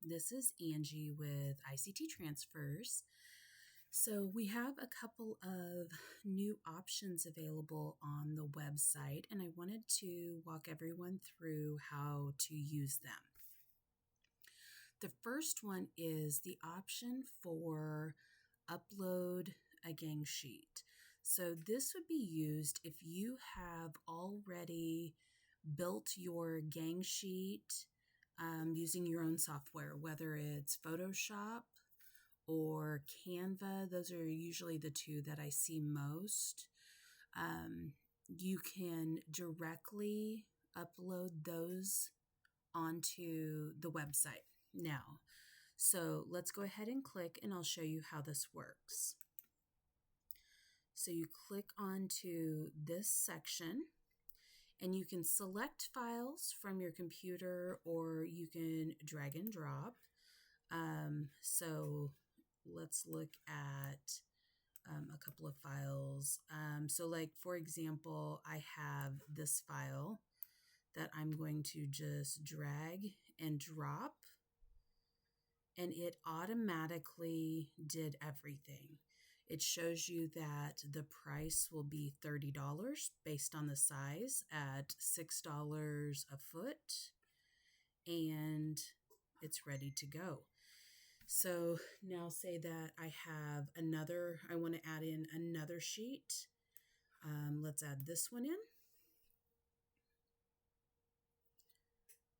This is Angie with ICT Transfers. So we have a couple of new options available on the website, and I wanted to walk everyone through how to use them. The first one is the option for upload a gang sheet. So this would be used if you have already built your gang sheet using your own software, whether it's Photoshop or Canva. Those are usually the two that I see most. You can directly upload those onto the website now. So let's go ahead and click, and I'll show you how this works. So you click onto this section, and you can select files from your computer, or you can drag and drop. So let's look at a couple of files. So like, for example, I have this file that I'm going to just drag and drop, and it automatically did everything. It shows you that the price will be $30 based on the size at $6 a foot, and it's ready to go. So now say that I want to add in another sheet. Let's add this one in.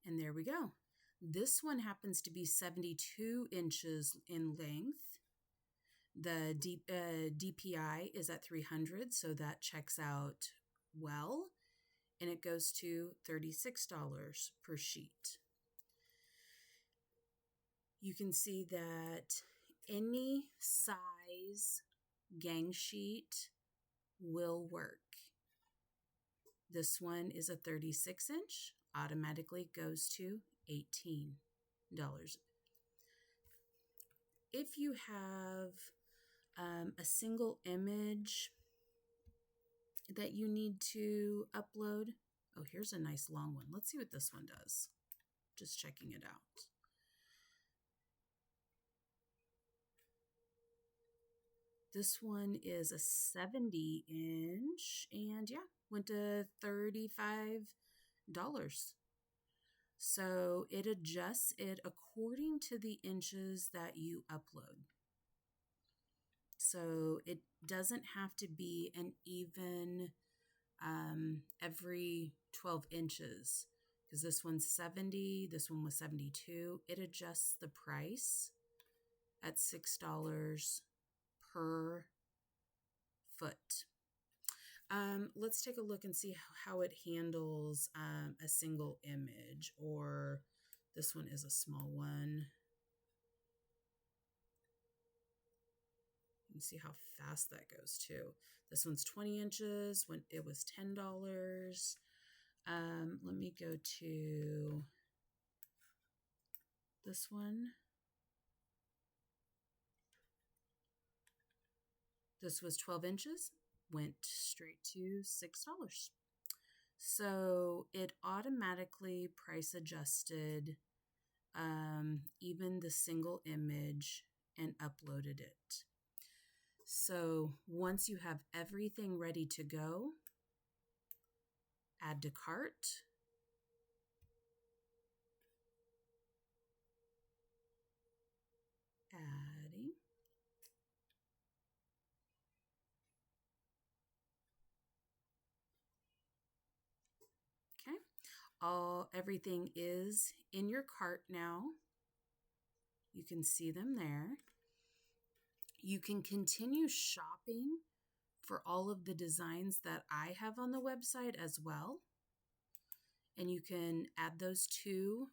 And there we go. This one happens to be 72 inches in length. The DPI is at 300, so that checks out well, and it goes to $36 per sheet. You can see that any size gang sheet will work. This one is a 36 inch, automatically goes to $18. If you have a single image that you need to upload, oh, here's a nice long one. Let's see what this one does. Just checking it out. This one is a 70 inch, and yeah, went to $35. So it adjusts it according to the inches that you upload. So it doesn't have to be an even every 12 inches, because this one's 70, this one was 72. It adjusts the price at $6 per foot. Let's take a look and see how it handles a single image, or this one is a small one. You can see how fast that goes too. This one's 20 inches when it was $10. Let me go to this one. This was 12 inches, went straight to $6. So it automatically price adjusted even the single image and uploaded it. So once you have everything ready to go, add to cart. Adding. Okay. Everything is in your cart now. You can see them there. You can continue shopping for all of the designs that I have on the website as well. And you can add those to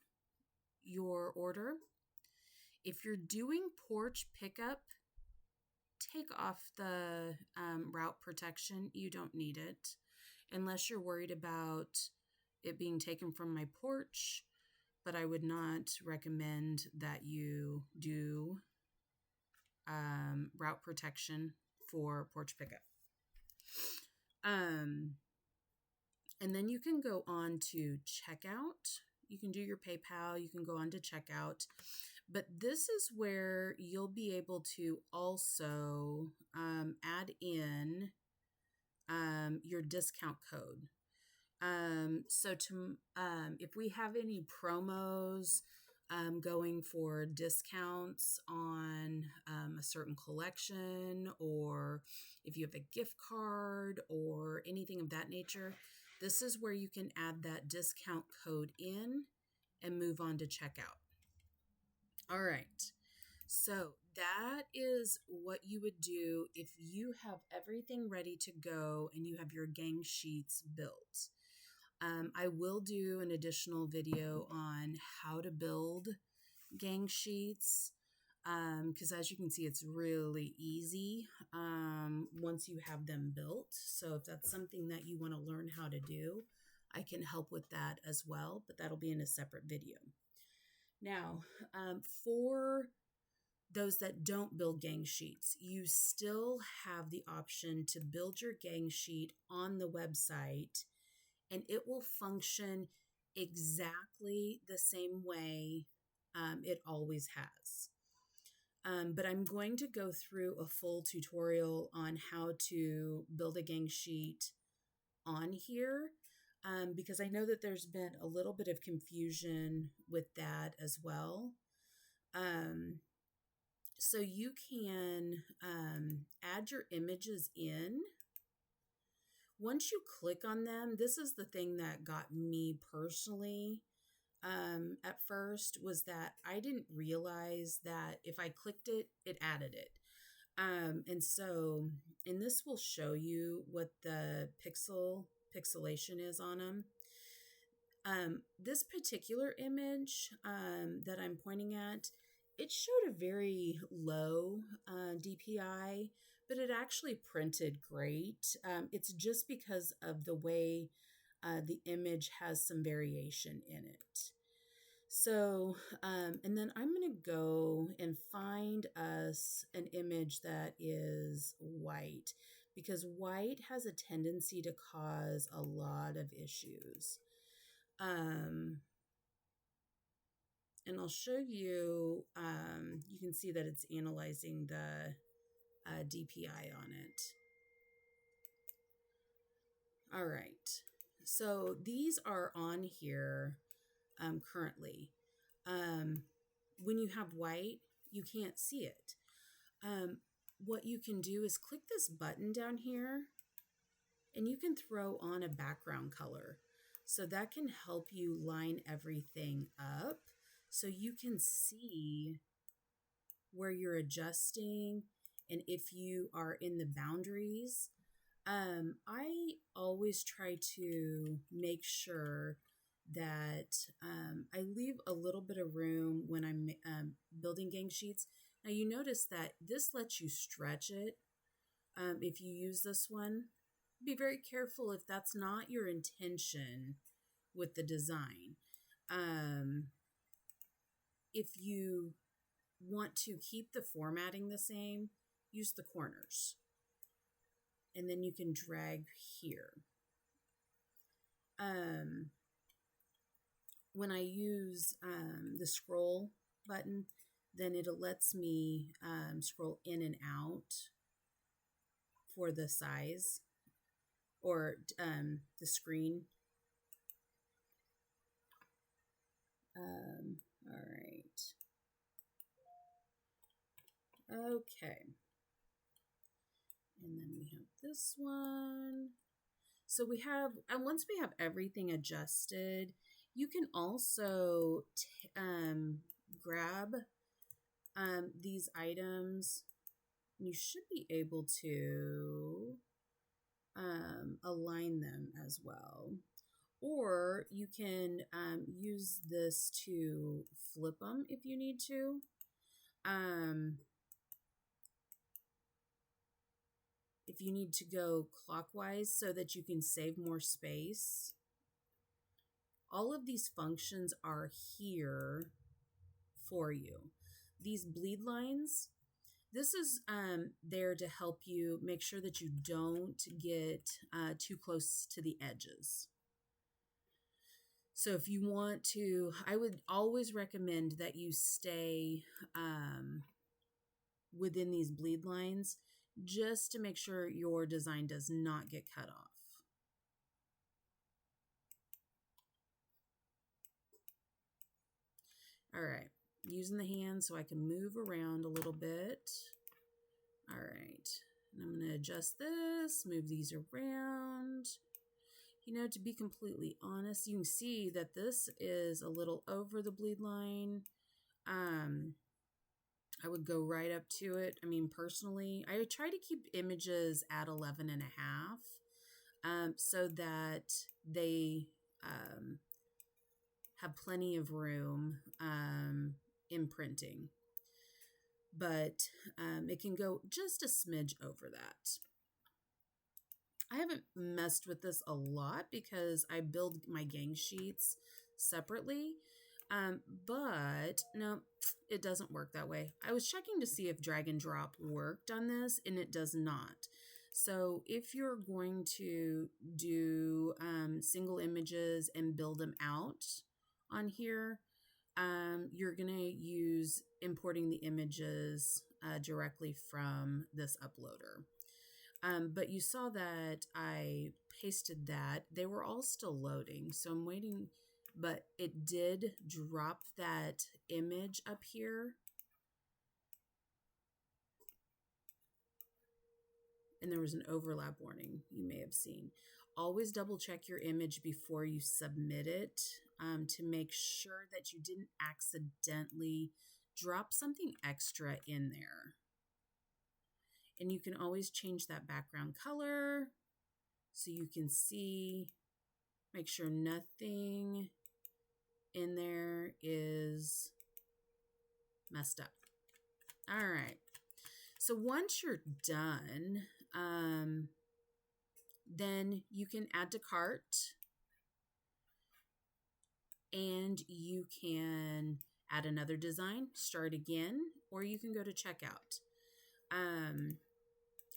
your order. If you're doing porch pickup, take off the route protection. You don't need it unless you're worried about it being taken from my porch, but I would not recommend that you do route protection for porch pickup. And then you can go on to checkout. You can do your PayPal. You can go on to checkout. But this is where you'll be able to also add in your discount code. If we have any promos going for discounts on a certain collection, or if you have a gift card or anything of that nature, this is where you can add that discount code in and move on to checkout. All right. So that is what you would do if you have everything ready to go and you have your gang sheets built. I will do an additional video on how to build gang sheets because as you can see, it's really easy once you have them built. So if that's something that you want to learn how to do, I can help with that as well, but that'll be in a separate video. Now, for those that don't build gang sheets, you still have the option to build your gang sheet on the website, and it will function exactly the same way it always has. But I'm going to go through a full tutorial on how to build a gang sheet on here because I know that there's been a little bit of confusion with that as well. So you can add your images in. Once you click on them, this is the thing that got me personally at first, was that I didn't realize that if I clicked it, it added it. And this will show you what the pixelation is on them. This particular image that I'm pointing at, it showed a very low DPI, but it actually printed great. It's just because of the way the image has some variation in it. So, and then I'm going to go and find us an image that is white, because white has a tendency to cause a lot of issues. And I'll show you, you can see that it's analyzing the DPI on it. All right, so these are on here currently. When you have white, you can't see it. What you can do is click this button down here, and you can throw on a background color. So that can help you line everything up so you can see where you're adjusting and if you are in the boundaries. I always try to make sure that I leave a little bit of room when I'm building gang sheets. Now you notice that this lets you stretch it if you use this one. Be very careful if that's not your intention with the design. If you want to keep the formatting the same, use the corners. And then you can drag here. When I use the scroll button, then it lets me scroll in and out for the size or the screen. All right. Okay. And then we have this one. So we have, and once we have everything adjusted, you can also grab these items. You should be able to align them as well. Or you can use this to flip them if you need to. If you need to go clockwise so that you can save more space. All of these functions are here for you. These bleed lines, this is there to help you make sure that you don't get too close to the edges. So if you want to, I would always recommend that you stay within these bleed lines just to make sure your design does not get cut off. All right, using the hand so I can move around a little bit. All right, and I'm going to adjust this, move these around. You know, to be completely honest, you can see that this is a little over the bleed line. I would go right up to it. I mean, personally, I would try to keep images at 11 and a half so that they have plenty of room in printing. But it can go just a smidge over that. I haven't messed with this a lot because I build my gang sheets separately. But no, it doesn't work that way. I was checking to see if drag and drop worked on this, and it does not. So if you're going to do single images and build them out on here, you're going to use importing the images directly from this uploader. But you saw that I pasted that. They were all still loading, so I'm waiting, but it did drop that image up here. And there was an overlap warning you may have seen. Always double check your image before you submit it to make sure that you didn't accidentally drop something extra in there. And you can always change that background color so you can see, make sure nothing in there is messed up. All right. So once you're done, then you can add to cart and you can add another design, start again, or you can go to checkout.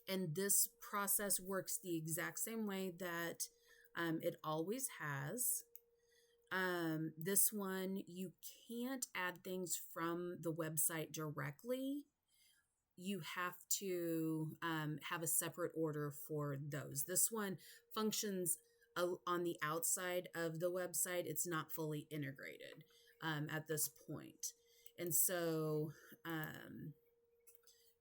And this process works the exact same way that it always has. This one, you can't add things from the website directly. You have to have a separate order for those. This one functions on the outside of the website. It's not fully integrated at this point. And so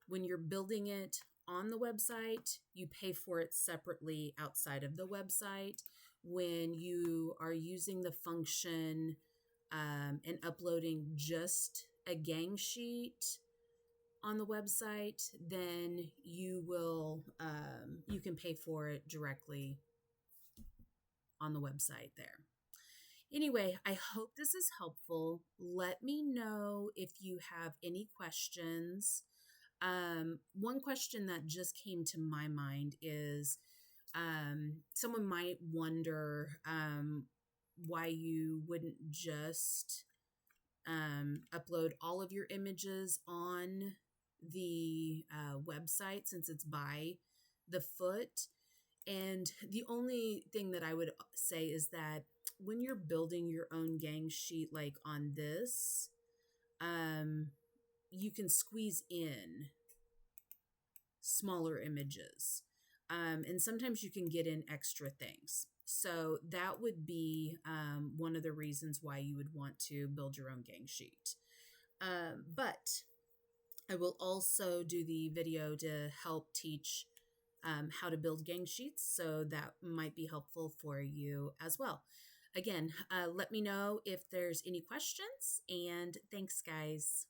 when you're building it on the website, you pay for it separately outside of the website. When you are using the function and uploading just a gang sheet on the website, then you will you can pay for it directly on the website there. Anyway, I hope this is helpful. Let me know if you have any questions. One question that just came to my mind is someone might wonder why you wouldn't just upload all of your images on the website since it's by the foot. And the only thing that I would say is that when you're building your own gang sheet like on this, you can squeeze in smaller images. And sometimes you can get in extra things. So that would be one of the reasons why you would want to build your own gang sheet. But I will also do the video to help teach how to build gang sheets. So that might be helpful for you as well. Again, let me know if there's any questions, and thanks, guys.